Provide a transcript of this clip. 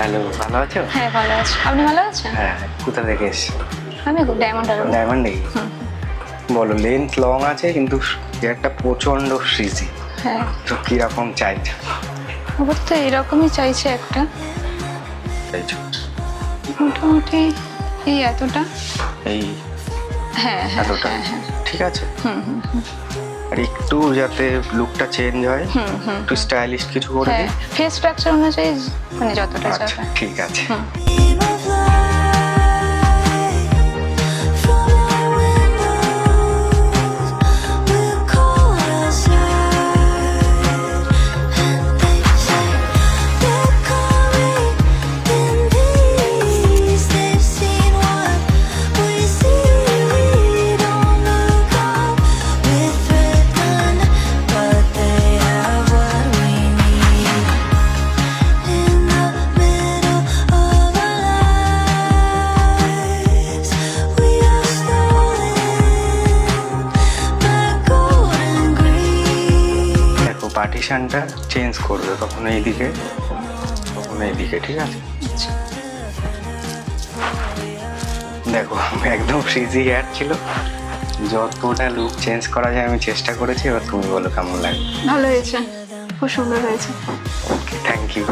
Hello, ভালো আছো? হ্যাঁ ভালো আছি। আপনি ভালো আছেন? হ্যাঁ, কোথা থেকে এসছো? আমি ডায়মন্ড হারবার। ডায়মন্ডে? বলো, লেন্থ লং আছে কিন্তু একটা প্রচন্ড ফ্রিজি। হ্যাঁ, তো কিরকম চাইছো? ওর তো এরকমই চাইছে একটা, চাইছো মোটামুটি এই এতটা। এই হ্যাঁ হ্যাঁ এতটা? হ্যাঁ হ্যাঁ। ঠিক আছে। আর একটু যাতে লুকটা চেঞ্জ হয়, একটু স্টাইলিশ কিছু করে হ্যাঁ, দিই। ফেস স্ট্রাকচার অনুযায়ী মানে যতটা আচ্ছা, চাবে। ঠিক আছে। দেখো, পার্টিশনটা চেঞ্জ করবে, কখনো এইদিকে কখনো এইদিকে, ঠিক আছে? আচ্ছা। দেখো, একদম ফ্রিজি অ্যাড ছিল, যতটা লুক চেঞ্জ করা যায় আমি চেষ্টা করেছি। এবার তুমি বলো কেমন লাগে। ভালো হয়েছে, খুব সুন্দর হয়েছে। Thank you.